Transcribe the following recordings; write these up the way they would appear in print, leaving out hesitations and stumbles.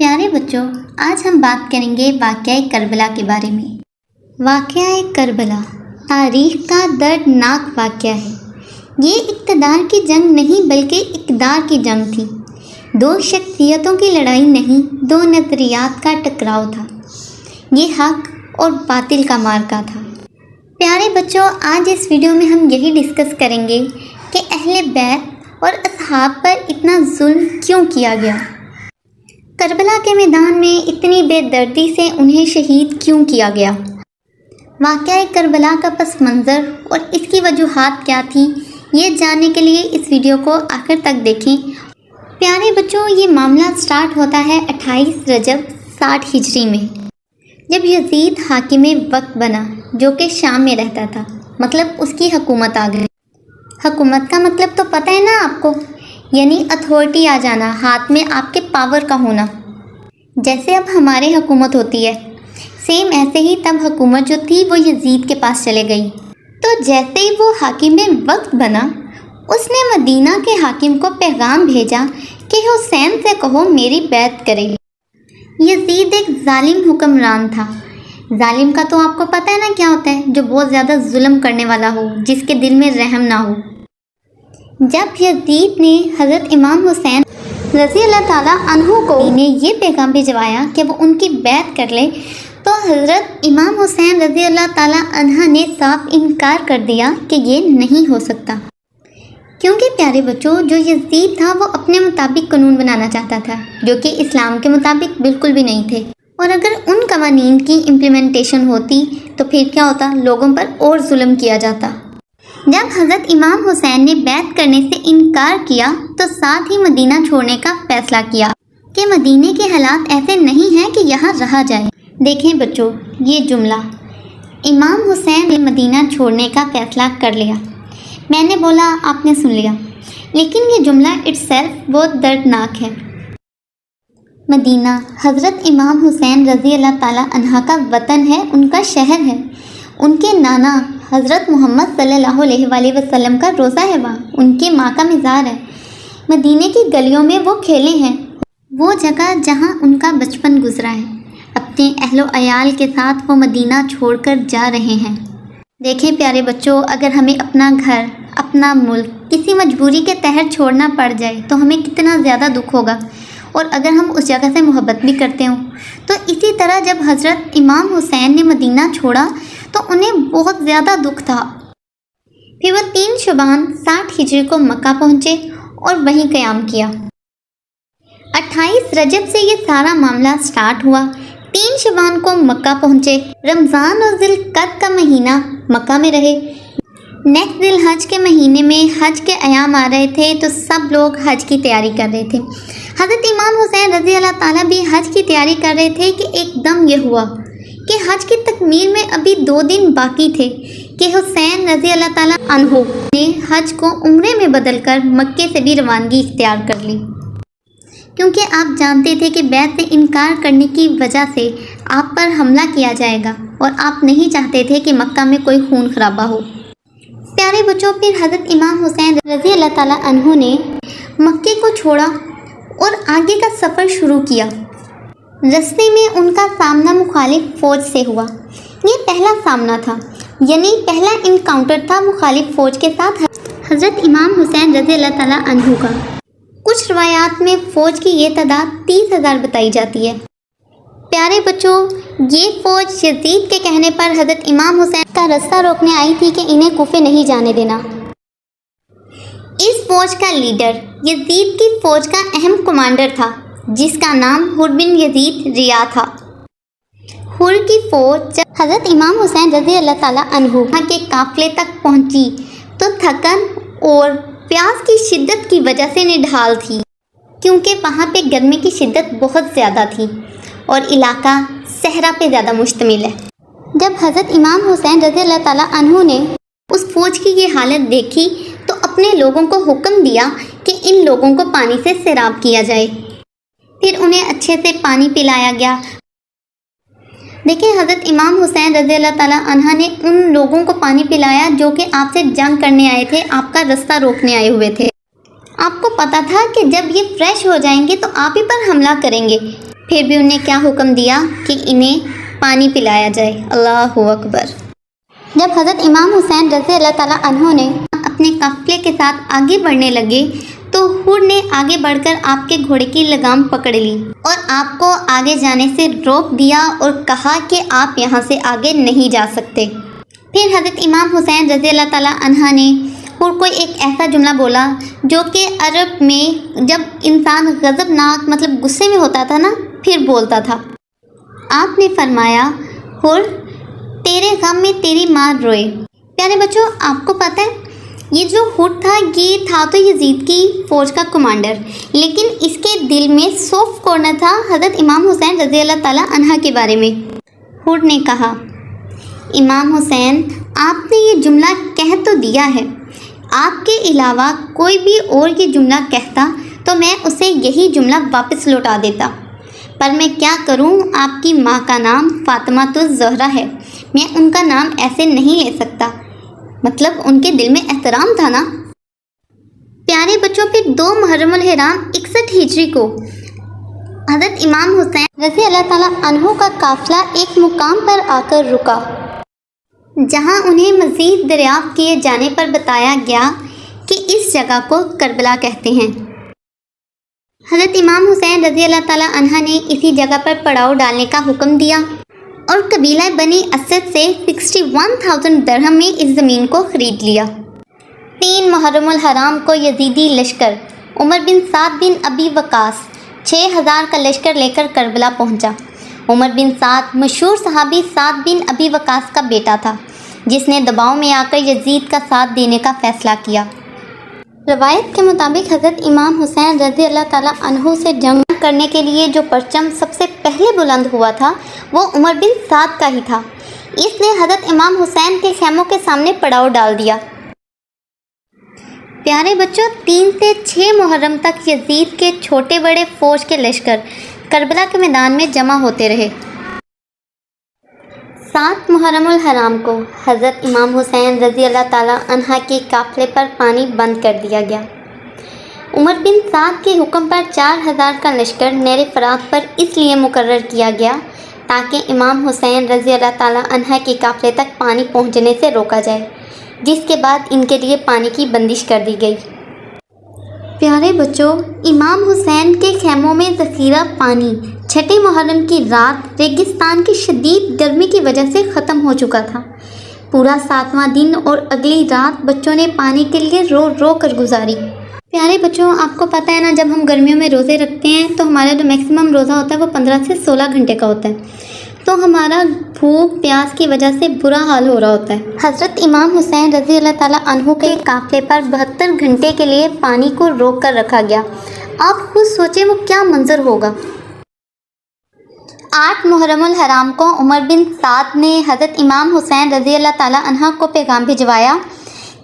پیارے بچوں، آج ہم بات کریں گے واقعہ کربلا کے بارے میں۔ واقعہ کربلا تاریخ کا دردناک واقعہ ہے۔ یہ اقتدار کی جنگ نہیں بلکہ اقدار کی جنگ تھی۔ دو شخصیتوں کی لڑائی نہیں، دو نظریات کا ٹکراؤ تھا۔ یہ حق اور باطل کا معرکہ تھا۔ پیارے بچوں، آج اس ویڈیو میں ہم یہی ڈسکس کریں گے کہ اہل بیت اور اصحاب پر اتنا ظلم کیوں کیا گیا، کربلا کے میدان میں اتنی بے دردی سے انہیں شہید کیوں کیا گیا، واقعہ کربلا کا پس منظر اور اس کی وجوہات کیا تھی، یہ جاننے کے لیے اس ویڈیو کو آخر تک دیکھیں۔ پیارے بچوں، یہ معاملہ سٹارٹ ہوتا ہے 28 رجب 60 ہجری میں، جب یزید حاکم وقت بنا جو کہ شام میں رہتا تھا، مطلب اس کی حکومت آ گئی۔ حکومت کا مطلب تو پتہ ہے نا آپ کو، یعنی اتھارٹی آ جانا، ہاتھ میں آپ کے پاور کا ہونا۔ جیسے اب ہمارے حکومت ہوتی ہے، سیم ایسے ہی تب حکومت جو تھی وہ یزید کے پاس چلے گئی۔ تو جیسے ہی وہ حاکم وقت بنا، اس نے مدینہ کے حاکم کو پیغام بھیجا کہ حسین سے کہو میری بیعت کرے۔ یزید ایک ظالم حکمران تھا۔ ظالم کا تو آپ کو پتہ ہے نا کیا ہوتا ہے، جو بہت زیادہ ظلم کرنے والا ہو، جس کے دل میں رحم نہ ہو۔ جب یزید نے حضرت امام حسین رضی اللہ تعالیٰ عنہ کو یہ پیغام بھجوایا کہ وہ ان کی بیعت کر لے، تو حضرت امام حسین رضی اللہ تعالیٰ عنہ نے صاف انکار کر دیا کہ یہ نہیں ہو سکتا، کیونکہ پیارے بچوں، جو یزید تھا وہ اپنے مطابق قانون بنانا چاہتا تھا، جو کہ اسلام کے مطابق بالکل بھی نہیں تھے، اور اگر ان قوانین کی امپلیمنٹیشن ہوتی تو پھر کیا ہوتا، لوگوں پر اور ظلم کیا جاتا۔ جب حضرت امام حسین نے بیعت کرنے سے انکار کیا تو ساتھ ہی مدینہ چھوڑنے کا فیصلہ کیا کہ مدینے کے حالات ایسے نہیں ہیں کہ یہاں رہا جائے۔ دیکھیں بچوں، یہ جملہ امام حسین نے مدینہ چھوڑنے کا فیصلہ کر لیا، میں نے بولا آپ نے سن لیا، لیکن یہ جملہ اٹ سیلف بہت دردناک ہے۔ مدینہ حضرت امام حسین رضی اللہ تعالیٰ عنہ کا وطن ہے، ان کا شہر ہے، ان کے نانا حضرت محمد صلی اللہ علیہ وآلہ وسلم کا روضہ ہے، وہاں ان کے ماں کا مزار ہے، مدینے کی گلیوں میں وہ کھیلے ہیں، وہ جگہ جہاں ان کا بچپن گزرا ہے۔ اپنے اہل و عیال کے ساتھ وہ مدینہ چھوڑ کر جا رہے ہیں۔ دیکھیں پیارے بچوں، اگر ہمیں اپنا گھر، اپنا ملک کسی مجبوری کے تحت چھوڑنا پڑ جائے تو ہمیں کتنا زیادہ دکھ ہوگا، اور اگر ہم اس جگہ سے محبت بھی کرتے ہوں تو اسی طرح جب حضرت امام حسین نے مدینہ چھوڑا تو انہیں بہت زیادہ دکھ تھا۔ پھر وہ 3 شعبان 60 ہجری کو مکہ پہنچے اور وہیں قیام کیا۔ 28 رجب سے یہ سارا معاملہ سٹارٹ ہوا۔ 3 شعبان کو مکہ پہنچے، رمضان اور ذی القعدہ کا مہینہ مکہ میں رہے۔ نیکسٹ ذی الحج کے مہینے میں حج کے ایام آ رہے تھے تو سب لوگ حج کی تیاری کر رہے تھے۔ حضرت امام حسین رضی اللہ تعالیٰ بھی حج کی تیاری کر رہے تھے کہ ایک دم یہ ہوا کہ حج کی تکمیل میں ابھی 2 دن باقی تھے کہ حسین رضی اللہ تعالیٰ عنہ نے حج کو عمرے میں بدل کر مکے سے بھی روانگی اختیار کر لی، کیونکہ آپ جانتے تھے کہ بیعت سے انکار کرنے کی وجہ سے آپ پر حملہ کیا جائے گا، اور آپ نہیں چاہتے تھے کہ مکہ میں کوئی خون خرابہ ہو۔ پیارے بچوں، پھر حضرت امام حسین رضی اللہ تعالیٰ عنہ نے مکے کو چھوڑا اور آگے کا سفر شروع کیا۔ رستے میں ان کا سامنا مخالف فوج سے ہوا۔ یہ پہلا سامنا تھا، یعنی پہلا انکاؤنٹر تھا مخالف فوج کے ساتھ حضرت امام حسین رضی اللہ تعالیٰ عنہ کا۔ کچھ روایات میں فوج کی یہ تعداد 30,000 بتائی جاتی ہے۔ پیارے بچوں، یہ فوج یزید کے کہنے پر حضرت امام حسین کا رستہ روکنے آئی تھی کہ انہیں کوفے نہیں جانے دینا۔ اس فوج کا لیڈر یزید کی فوج کا اہم کمانڈر تھا، جس کا نام حر بن یزید ریا تھا۔ حر کی فوج جب حضرت امام حسین رضی اللہ تعالیٰ عنہ کے قافلے تک پہنچی تو تھکن اور پیاس کی شدت کی وجہ سے نڈھال تھی، کیونکہ وہاں پہ گرمی کی شدت بہت زیادہ تھی اور علاقہ صحرا پہ زیادہ مشتمل ہے۔ جب حضرت امام حسین رضی اللہ تعالیٰ عنہ نے اس فوج کی یہ حالت دیکھی تو اپنے لوگوں کو حکم دیا کہ ان لوگوں کو پانی سے سیراب کیا جائے۔ پھر انہیں اچھے سے پانی پلایا گیا۔ دیکھیں، حضرت امام حسین رضی اللہ تعالیٰ عنہ نے ان لوگوں کو پانی پلایا جو کہ آپ سے جنگ کرنے آئے تھے، آپ کا رستہ روکنے آئے ہوئے تھے۔ آپ کو پتا تھا کہ جب یہ فریش ہو جائیں گے تو آپ ہی پر حملہ کریں گے، پھر بھی انہیں کیا حکم دیا کہ انہیں پانی پلایا جائے۔ اللہ اکبر۔ جب حضرت امام حسین رضی اللہ تعالیٰ عنہ نے اپنے قافلے کے ساتھ آگے بڑھنے لگے تو حور نے آگے بڑھ کر آپ کے گھوڑے کی لگام پکڑ لی اور آپ کو آگے جانے سے روک دیا اور کہا کہ آپ یہاں سے آگے نہیں جا سکتے۔ پھر حضرت امام حسین رضی اللہ تعالیٰ عنہ نے حور کو ایک ایسا جملہ بولا جو کہ عرب میں جب انسان غضبناک مطلب غصے میں ہوتا تھا نا پھر بولتا تھا۔ آپ نے فرمایا، حور تیرے غم میں تیری ماں روئے۔ پیارے بچوں، آپ کو پتہ ہے یہ جو حور تھا یہ تھا تو یزید کی فوج کا کمانڈر، لیکن اس کے دل میں سافٹ کارنر تھا حضرت امام حسین رضی اللہ تعالیٰ عنہ کے بارے میں۔ حور نے کہا، امام حسین آپ نے یہ جملہ کہہ تو دیا ہے، آپ کے علاوہ کوئی بھی اور یہ جملہ کہتا تو میں اسے یہی جملہ واپس لوٹا دیتا، پر میں کیا کروں، آپ کی ماں کا نام فاطمہ الزہرا ہے، میں ان کا نام ایسے نہیں لے سکتا، مطلب ان کے دل میں احترام تھا نا۔ پیارے بچوں، پھر 2 محرم الحرام 61 ہجری کو حضرت امام حسین رضی اللہ تعالیٰ عنہ کا قافلہ ایک مقام پر آ کر رکا، جہاں انہیں مزید دریافت کیے جانے پر بتایا گیا کہ اس جگہ کو کربلا کہتے ہیں۔ حضرت امام حسین رضی اللہ تعالیٰ عنہ نے اسی جگہ پر پڑاؤ ڈالنے کا حکم دیا اور قبیلہ بنی اسد سے 61,000 درہم میں اس زمین کو خرید لیا۔ 3 محرم الحرام کو یزیدی لشکر عمر بن سعد بن ابی وقاص 6,000 کا لشکر لے کر کربلا پہنچا۔ عمر بن سعد مشہور صحابی سعد بن ابی وقاص کا بیٹا تھا، جس نے دباؤ میں آ کر یزید کا ساتھ دینے کا فیصلہ کیا۔ روایت کے مطابق حضرت امام حسین رضی اللہ تعالیٰ عنہ سے جنگ کرنے کے لیے جو پرچم سب سے پہلے بلند ہوا تھا وہ عمر بن سعد کا ہی تھا۔ اس نے حضرت امام حسین کے خیموں کے سامنے پڑاؤ ڈال دیا۔ پیارے بچوں، 3 سے 6 محرم تک یزید کے چھوٹے بڑے فوج کے لشکر کربلا کے میدان میں جمع ہوتے رہے۔ 7 محرم الحرام کو حضرت امام حسین رضی اللہ تعالیٰ عنہ کے قافلے پر پانی بند کر دیا گیا۔ عمر بن سعد کے حکم پر 4,000 کا لشکر نہر فرات پر اس لیے مقرر کیا گیا تاکہ امام حسین رضی اللہ تعالیٰ عنہ کے قافلے تک پانی پہنچنے سے روکا جائے، جس کے بعد ان کے لیے پانی کی بندش کر دی گئی۔ پیارے بچوں، امام حسین کے خیموں میں ذخیرہ پانی 6 محرم کی رات ریگستان کی شدید گرمی کی وجہ سے ختم ہو چکا تھا۔ پورا 7واں دن اور اگلی رات بچوں نے پانی کے لیے رو رو کر گزاری۔ پیارے بچوں، آپ کو پتہ ہے نا، جب ہم گرمیوں میں روزے رکھتے ہیں تو ہمارا جو میکسیمم روزہ ہوتا ہے وہ 15 سے 16 گھنٹے کا ہوتا ہے، تو ہمارا بھوک پیاس کی وجہ سے برا حال ہو رہا ہوتا ہے۔ حضرت امام حسین رضی اللہ تعالیٰ عنہ کے قافلے پر 72 گھنٹے کے لیے پانی کو روک کر رکھا گیا۔ آپ خود سوچیں وہ کیا منظر ہوگا۔ 8 محرم الحرام کو عمر بن سعد نے حضرت امام حسین رضی اللہ تعالیٰ عنہ کو پیغام بھجوایا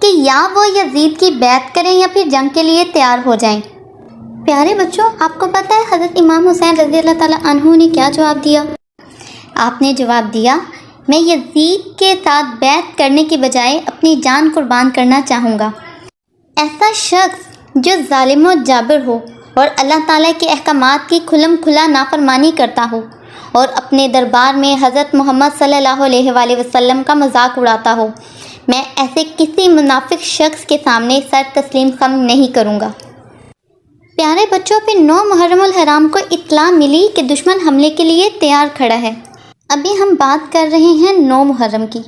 کہ یا وہ یزید کی بیعت کریں یا پھر جنگ کے لیے تیار ہو جائیں۔ پیارے بچوں، آپ کو پتہ ہے حضرت امام حسین رضی اللہ تعالیٰ عنہ نے کیا جواب دیا؟ آپ نے جواب دیا، میں یزید کے ساتھ بیعت کرنے کی بجائے اپنی جان قربان کرنا چاہوں گا۔ ایسا شخص جو ظالم و جابر ہو اور اللہ تعالیٰ کے احکامات کی کھلم کھلا نافرمانی کرتا ہو اور اپنے دربار میں حضرت محمد صلی اللہ علیہ وآلہ وسلم کا مذاق اڑاتا ہو، میں ایسے کسی منافق شخص کے سامنے سر تسلیم خم نہیں کروں گا۔ پیارے بچوں، پھر 9 محرم الحرام کو اطلاع ملی کہ دشمن حملے کے لیے تیار کھڑا ہے۔ ابھی ہم بات کر رہے ہیں 9 محرم کی،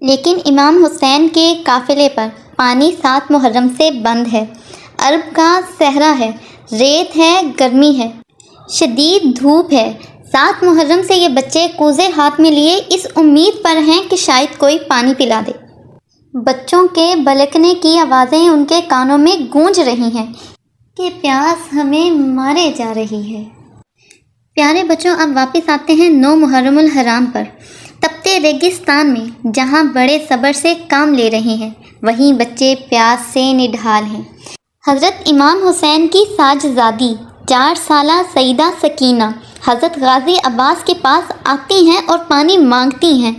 لیکن امام حسین کے قافلے پر پانی 7 محرم سے بند ہے۔ عرب کا صحرا ہے، ریت ہے، گرمی ہے، شدید دھوپ ہے۔ 7 محرم سے یہ بچے کوزے ہاتھ میں لیے اس امید پر ہیں کہ شاید کوئی پانی پلا دے۔ بچوں کے بلکنے کی آوازیں ان کے کانوں میں گونج رہی ہیں کہ پیاس ہمیں مارے جا رہی ہے۔ پیارے بچوں، اب واپس آتے ہیں 9 محرم الحرام پر۔ تپتے ریگستان میں جہاں بڑے صبر سے کام لے رہے ہیں، وہیں بچے پیاس سے نڈھال ہیں۔ حضرت امام حسین کی ساجزادی 4 سالہ سیدہ سکینہ حضرت غازی عباس کے پاس آتی ہیں اور پانی مانگتی ہیں۔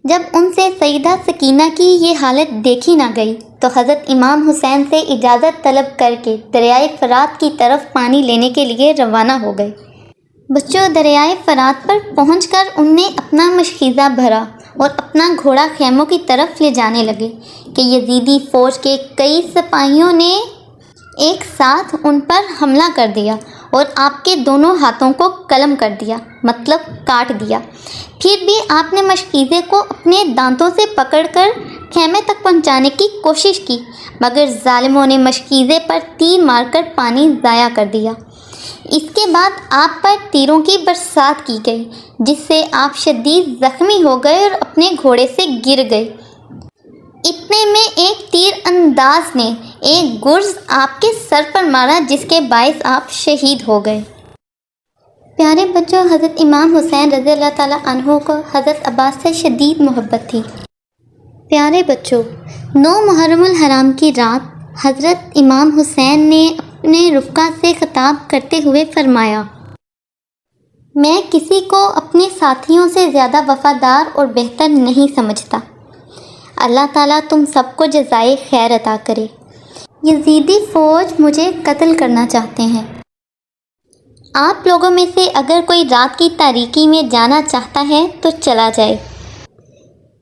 جب ان سے سیدہ سکینہ کی یہ حالت دیکھی نہ گئی تو حضرت امام حسین سے اجازت طلب کر کے دریائے فرات کی طرف پانی لینے کے لیے روانہ ہو گئے۔ بچوں، دریائے فرات پر پہنچ کر ان نے اپنا مشکیزہ بھرا اور اپنا گھوڑا خیموں کی طرف لے جانے لگے کہ یزیدی فوج کے کئی سپاہیوں نے ایک ساتھ ان پر حملہ کر دیا اور آپ کے دونوں ہاتھوں کو قلم کر دیا، مطلب کاٹ دیا۔ پھر بھی آپ نے مشکیزے کو اپنے دانتوں سے پکڑ کر خیمے تک پہنچانے کی کوشش کی، مگر ظالموں نے مشکیزے پر تیر مار کر پانی ضائع کر دیا۔ اس کے بعد آپ پر تیروں کی برسات کی گئی، جس سے آپ شدید زخمی ہو گئے اور اپنے گھوڑے سے گر گئے۔ اتنے میں ایک تیر انداز نے ایک گرز آپ کے سر پر مارا، جس کے باعث آپ شہید ہو گئے۔ پیارے بچوں، حضرت امام حسین رضی اللہ تعالیٰ عنہ کو حضرت عباس سے شدید محبت تھی۔ پیارے بچوں، 9 محرم الحرام کی رات حضرت امام حسین نے اپنے رفقا سے خطاب کرتے ہوئے فرمایا، میں کسی کو اپنے ساتھیوں سے زیادہ وفادار اور بہتر نہیں سمجھتا۔ اللہ تعالیٰ تم سب کو جزائے خیر عطا کرے۔ یزیدی فوج مجھے قتل کرنا چاہتے ہیں۔ آپ لوگوں میں سے اگر کوئی رات کی تاریکی میں جانا چاہتا ہے تو چلا جائے۔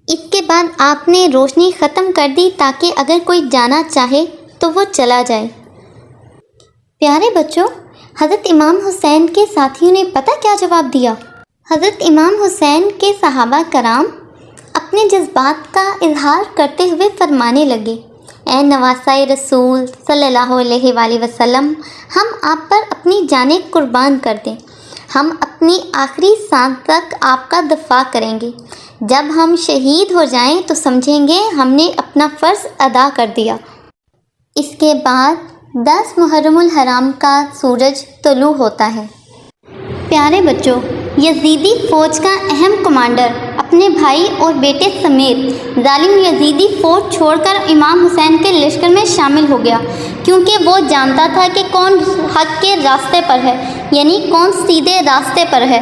اس کے بعد آپ نے روشنی ختم کر دی تاکہ اگر کوئی جانا چاہے تو وہ چلا جائے۔ پیارے بچوں، حضرت امام حسین کے ساتھیوں نے پتہ کیا جواب دیا؟ حضرت امام حسین کے صحابہ کرام اپنے جذبات کا اظہار کرتے ہوئے فرمانے لگے، اے نواسۂ رسول صلی اللہ علیہ وآلہ وسلم، ہم آپ پر اپنی جانیں قربان کر دیں۔ ہم اپنی آخری سانس تک آپ کا دفاع کریں گے۔ جب ہم شہید ہو جائیں تو سمجھیں گے ہم نے اپنا فرض ادا کر دیا۔ اس کے بعد 10 محرم الحرام کا سورج طلوع ہوتا ہے۔ پیارے بچوں، یزیدی فوج کا اہم کمانڈر اپنے بھائی اور بیٹے سمیت ظالم یزیدی فوج چھوڑ کر امام حسین کے لشکر میں شامل ہو گیا، کیونکہ وہ جانتا تھا کہ کون حق کے راستے پر ہے، یعنی کون سیدھے راستے پر ہے۔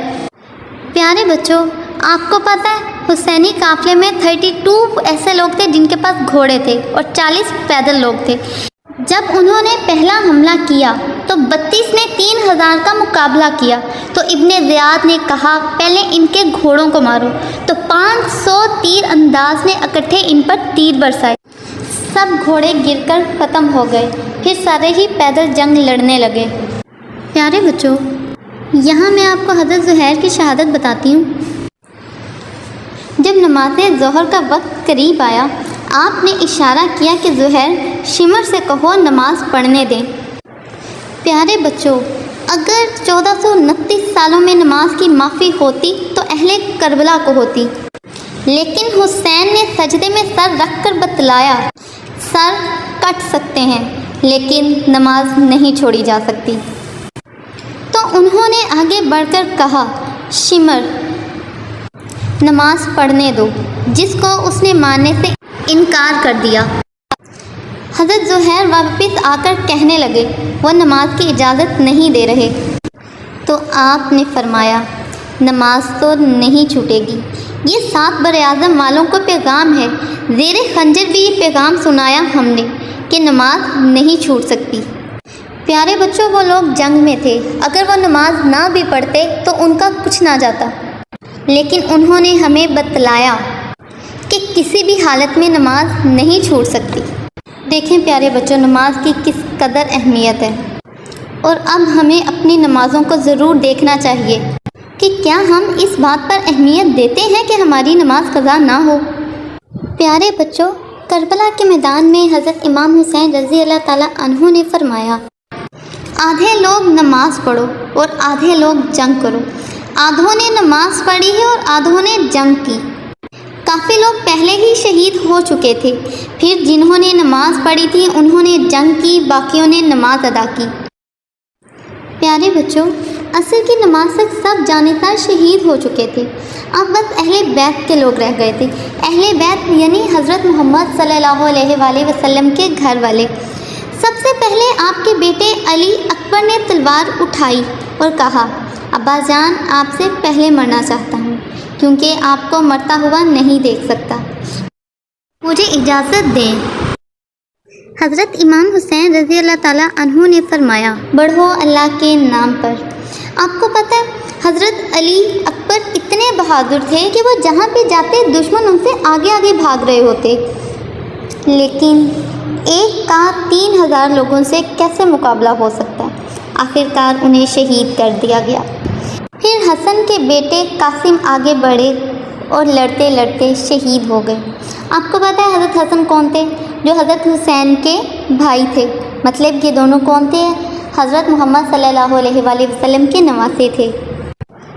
پیارے بچوں، آپ کو پتہ ہے حسینی قافلے میں 32 ایسے لوگ تھے جن کے پاس گھوڑے تھے اور 40 پیدل لوگ تھے۔ جب انہوں نے پہلا حملہ کیا تو 32 نے 3000 کا مقابلہ کیا، تو ابن زیاد نے کہا پہلے ان کے گھوڑوں کو مارو، تو 500 تیر انداز نے اکٹھے ان پر تیر برسائے۔ سب گھوڑے گر کر ختم ہو گئے، پھر سارے ہی پیدل جنگ لڑنے لگے۔ پیارے بچوں، یہاں میں آپ کو حضرت زہیر کی شہادت بتاتی ہوں۔ جب نماز ظہر کا وقت قریب آیا، آپ نے اشارہ کیا کہ زہیر شمر سے کہو نماز پڑھنے دیں۔ پیارے بچوں، اگر 1429 سالوں میں نماز کی معافی ہوتی تو اہل کربلا کو ہوتی، لیکن حسین نے سجدے میں سر رکھ کر بتلایا، سر کٹ سکتے ہیں لیکن نماز نہیں چھوڑی جا سکتی۔ تو انہوں نے آگے بڑھ کر کہا، شمر نماز پڑھنے دو، جس کو اس نے ماننے سے انکار کر دیا۔ حضرت زہیر واپس آ کر کہنے لگے، وہ نماز کی اجازت نہیں دے رہے۔ تو آپ نے فرمایا، نماز تو نہیں چھوٹے گی، یہ 7 براعظم والوں کو پیغام ہے، زیر خنجر بھی یہ پیغام سنایا ہم نے کہ نماز نہیں چھوٹ سکتی۔ پیارے بچوں، وہ لوگ جنگ میں تھے، اگر وہ نماز نہ بھی پڑھتے تو ان کا کچھ نہ جاتا، لیکن انہوں نے ہمیں بتلایا کہ کسی بھی حالت میں نماز نہیں چھوٹ سکتی۔ دیکھیں پیارے بچوں، نماز کی کس قدر اہمیت ہے، اور اب ہمیں اپنی نمازوں کو ضرور دیکھنا چاہیے کہ کیا ہم اس بات پر اہمیت دیتے ہیں کہ ہماری نماز قضا نہ ہو۔ پیارے بچوں، کربلا کے میدان میں حضرت امام حسین رضی اللہ تعالیٰ عنہ نے فرمایا، آدھے لوگ نماز پڑھو اور آدھے لوگ جنگ کرو۔ آدھوں نے نماز پڑھی ہے اور آدھوں نے جنگ کی۔ کافی لوگ پہلے ہی شہید ہو چکے تھے، پھر جنہوں نے نماز پڑھی تھی انہوں نے جنگ کی، باقیوں نے نماز ادا کی۔ پیارے بچوں، عصر کی نماز تک سب جانبدار شہید ہو چکے تھے، اب بس اہل بیت کے لوگ رہ گئے تھے۔ اہل بیت یعنی حضرت محمد صلی اللہ علیہ وآلہ وسلم کے گھر والے۔ سب سے پہلے آپ کے بیٹے علی اکبر نے تلوار اٹھائی اور کہا، ابا جان، آپ سے پہلے مرنا چاہتا ہوں کیونکہ آپ کو مرتا ہوا نہیں دیکھ سکتا، مجھے اجازت دیں۔ حضرت امام حسین رضی اللہ تعالیٰ عنہ نے فرمایا، بڑھو اللہ کے نام پر۔ آپ کو پتہ ہے حضرت علی اکبر اتنے بہادر تھے کہ وہ جہاں پہ جاتے دشمن ان سے آگے آگے بھاگ رہے ہوتے، لیکن ایک کا 3000 لوگوں سے کیسے مقابلہ ہو سکتا ہے؟ آخرکار انہیں شہید کر دیا گیا۔ پھر حسن کے بیٹے قاسم آگے بڑھے اور لڑتے لڑتے شہید ہو گئے۔ آپ کو پتہ ہے حضرت حسن کون تھے؟ جو حضرت حسین کے بھائی تھے، مطلب یہ دونوں کون تھے؟ حضرت محمد صلی اللہ علیہ وآلہ وسلم کے نواسے تھے۔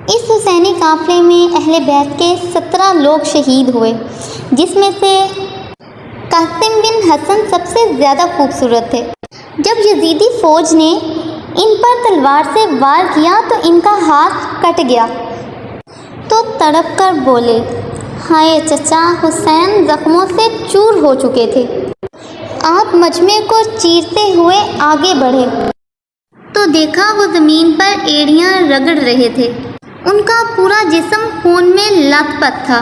اس حسینی قافلے میں اہل بیت کے 17 لوگ شہید ہوئے، جس میں سے قاسم بن حسن سب سے زیادہ خوبصورت تھے۔ جب یزیدی فوج نے ان پر تلوار سے وار کیا تو ان کا ہاتھ کٹ گیا، تو تڑپ کر بولے، ہائے چچا، حسین زخموں سے چور ہو چکے تھے۔ آپ مجمع کو چیرتے ہوئے آگے بڑھے تو دیکھا وہ زمین پر ایڑیاں رگڑ رہے تھے، ان کا پورا جسم خون میں لت پت تھا۔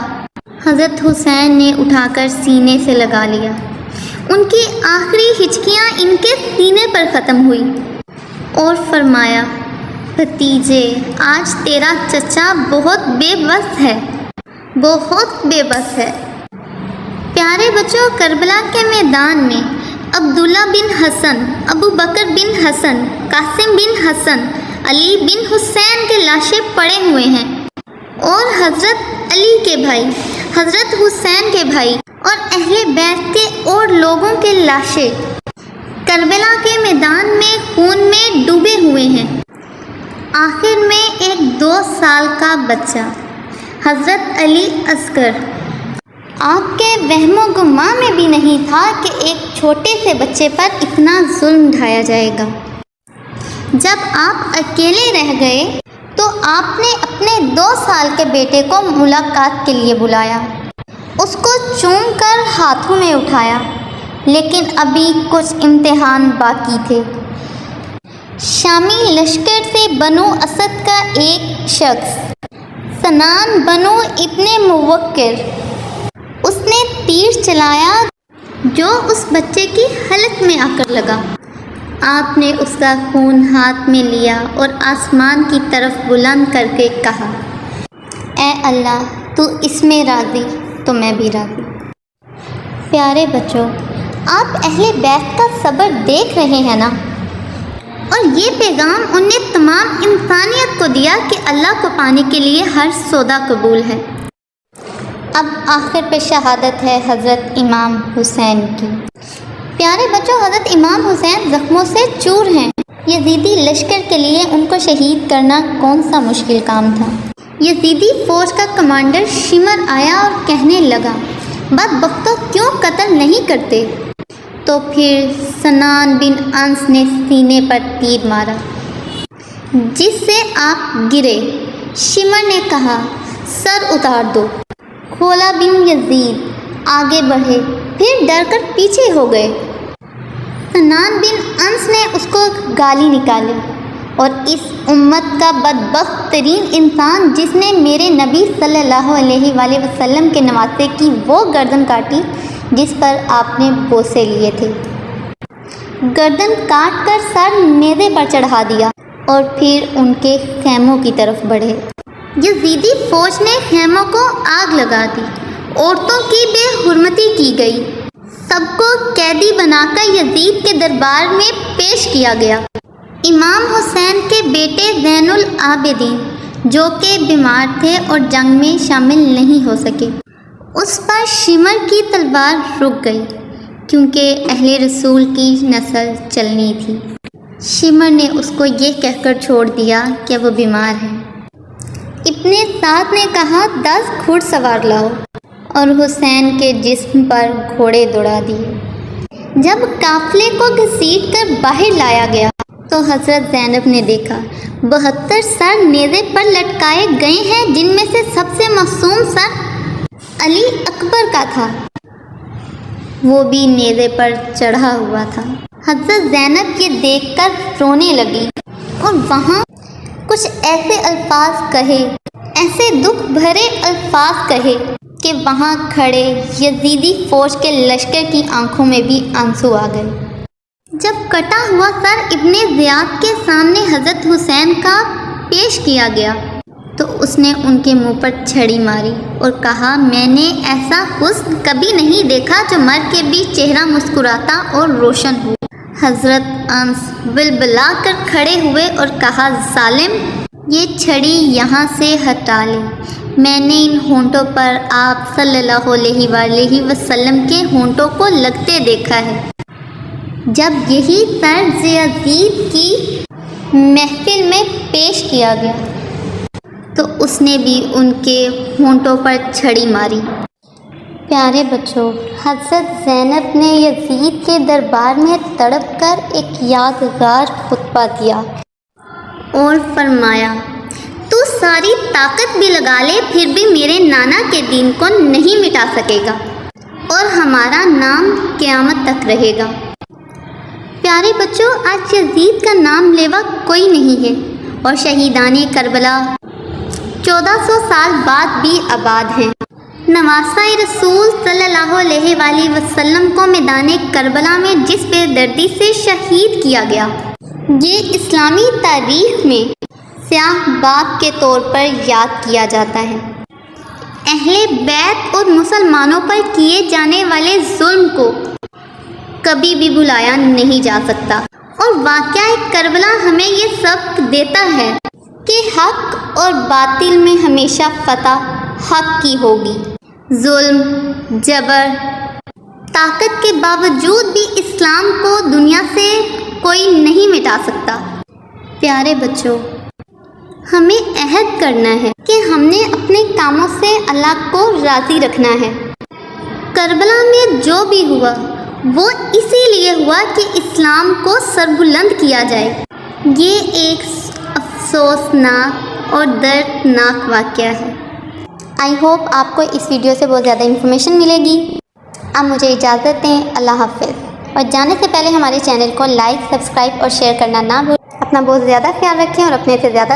حضرت حسین نے اٹھا کر سینے سے لگا لیا، ان کی آخری ہچکیاں ان کے سینے پر ختم ہوئی اور فرمایا، بھتیجے، آج تیرا چچا بہت بے بس ہے، بہت بے بس ہے۔ پیارے بچوں، کربلا کے میدان میں عبداللہ بن حسن، ابو بکر بن حسن، قاسم بن حسن، علی بن حسین کے لاشیں پڑے ہوئے ہیں، اور حضرت علی کے بھائی، حضرت حسین کے بھائی اور اہل بیت کے اور لوگوں کے لاشیں کربلا کے میدان میں خون میں ڈوبے ہوئے ہیں۔ آخر میں ایک 2 سال کا بچہ، حضرت علی اصغر، آپ کے وہم و گمان میں بھی نہیں تھا کہ ایک چھوٹے سے بچے پر اتنا ظلم ڈھایا جائے گا۔ جب آپ اکیلے رہ گئے تو آپ نے اپنے 2 سال کے بیٹے کو ملاقات کے لیے بلایا، اس کو چوم کر ہاتھوں میں اٹھایا، لیکن ابھی کچھ امتحان باقی تھے۔ شامی لشکر سے بنو اسد کا ایک شخص، سنان بنو ابن موکر، اس نے تیر چلایا جو اس بچے کی حلق میں آ کر لگا۔ آپ نے اس کا خون ہاتھ میں لیا اور آسمان کی طرف بلند کر کے کہا، اے اللہ، تو اس میں راضی تو میں بھی راضی۔ پیارے بچوں، آپ اہل بیت کا صبر دیکھ رہے ہیں نا، اور یہ پیغام ان نے تمام انسانیت کو دیا کہ اللہ کو پانے کے لیے ہر سودا قبول ہے۔ اب آخر پہ شہادت ہے حضرت امام حسین کی۔ پیارے بچوں، حضرت امام حسین زخموں سے چور ہیں۔ یزیدی لشکر کے لیے ان کو شہید کرنا کون سا مشکل کام تھا۔ یزیدی فوج کا کمانڈر شمر آیا اور کہنے لگا، بدبختوں، کیوں قتل نہیں کرتے؟ تو پھر سنان بن انس نے سینے پر تیر مارا، جس سے آپ گرے۔ شمر نے کہا، سر اتار دو۔ کھولا بن یزید آگے بڑھے، پھر ڈر کر پیچھے ہو گئے۔ سنان بن انس نے اس کو گالی نکالی، اور اس امت کا بدبخت ترین انسان جس نے میرے نبی صلی اللہ علیہ وآلہ وسلم کے نواسے کی وہ گردن کاٹی جس پر آپ نے بوسے لیے تھے، گردن کاٹ کر سر نیزے پر چڑھا دیا اور پھر ان کے خیموں کی طرف بڑھے۔ یزیدی فوج نے خیموں کو آگ لگا دی، عورتوں کی بے حرمتی کی گئی، سب کو قیدی بنا کر یزید کے دربار میں پیش کیا گیا۔ امام حسین کے بیٹے زین العابدین، جو کہ بیمار تھے اور جنگ میں شامل نہیں ہو سکے، اس پر شمر کی تلوار رک گئی، کیونکہ اہل رسول کی نسل چلنی تھی۔ شمر نے اس کو یہ کہہ کر چھوڑ دیا کہ وہ بیمار ہے۔ ابن سعد نے کہا، 10 گھڑ سوار لاؤ، اور حسین کے جسم پر گھوڑے دوڑا دیے۔ جب قافلے کو گھسیٹ کر باہر لایا گیا تو حضرت زینب نے دیکھا 72 سر نیزے پر لٹکائے گئے ہیں، جن میں سے سب سے معصوم سر علی اکبر کا تھا، وہ بھی نیزے پر چڑھا ہوا تھا۔ حضرت زینب یہ دیکھ کر رونے لگی اور وہاں کچھ ایسے الفاظ کہے، ایسے دکھ بھرے الفاظ کہے کہ وہاں کھڑے یزیدی فوج کے لشکر کی آنکھوں میں بھی آنسو آ گئے۔ جب کٹا ہوا سر ابن زیاد کے سامنے حضرت حسین کا پیش کیا گیا اس نے ان کے منہ پر چھڑی ماری اور کہا میں نے ایسا حسن کبھی نہیں دیکھا جو مرد کے بھی چہرہ مسکراتا اور روشن ہو۔ حضرت انس بلبلا کر کھڑے ہوئے اور کہا ظالم، یہ چھڑی یہاں سے ہٹا لے، میں نے ان ہونٹوں پر آپ صلی اللہ علیہ وآلہ وسلم کے ہونٹوں کو لگتے دیکھا ہے۔ جب یہی طرز یزید کی محفل میں پیش کیا گیا تو اس نے بھی ان کے ہونٹوں پر چھڑی ماری۔ پیارے بچوں، حضرت زینب نے یزید کے دربار میں تڑپ کر ایک یادگار خطبہ دیا اور فرمایا تو ساری طاقت بھی لگا لے پھر بھی میرے نانا کے دین کو نہیں مٹا سکے گا اور ہمارا نام قیامت تک رہے گا۔ پیارے بچوں، آج یزید کا نام لیوا کوئی نہیں ہے اور شہیدان کربلا 1400 سال بعد بھی آباد ہیں۔ نواسہ رسول صلی اللہ علیہ وآلہ وسلم کو میدان کربلا میں جس بے دردی سے شہید کیا گیا، یہ اسلامی تاریخ میں سیاہ باب کے طور پر یاد کیا جاتا ہے۔ اہل بیت اور مسلمانوں پر کیے جانے والے ظلم کو کبھی بھی بھلایا نہیں جا سکتا، اور واقعہ کربلا ہمیں یہ سبق دیتا ہے کہ حق اور باطل میں ہمیشہ فتح حق کی ہوگی۔ ظلم، جبر، طاقت کے باوجود بھی اسلام کو دنیا سے کوئی نہیں مٹا سکتا۔ پیارے بچوں، ہمیں عہد کرنا ہے کہ ہم نے اپنے کاموں سے اللہ کو راضی رکھنا ہے۔ کربلا میں جو بھی ہوا وہ اسی لیے ہوا کہ اسلام کو سربلند کیا جائے۔ یہ ایک افسوسناک اور دردناک واقعہ ہے۔ آئی ہوپ آپ کو اس ویڈیو سے بہت زیادہ انفارمیشن ملے گی۔ اب مجھے اجازت دیں، اللہ حافظ۔ اور جانے سے پہلے ہمارے چینل کو لائک، سبسکرائب اور شیئر کرنا نہ بھولیں۔ اپنا بہت زیادہ خیال رکھیں اور اپنے سے زیادہ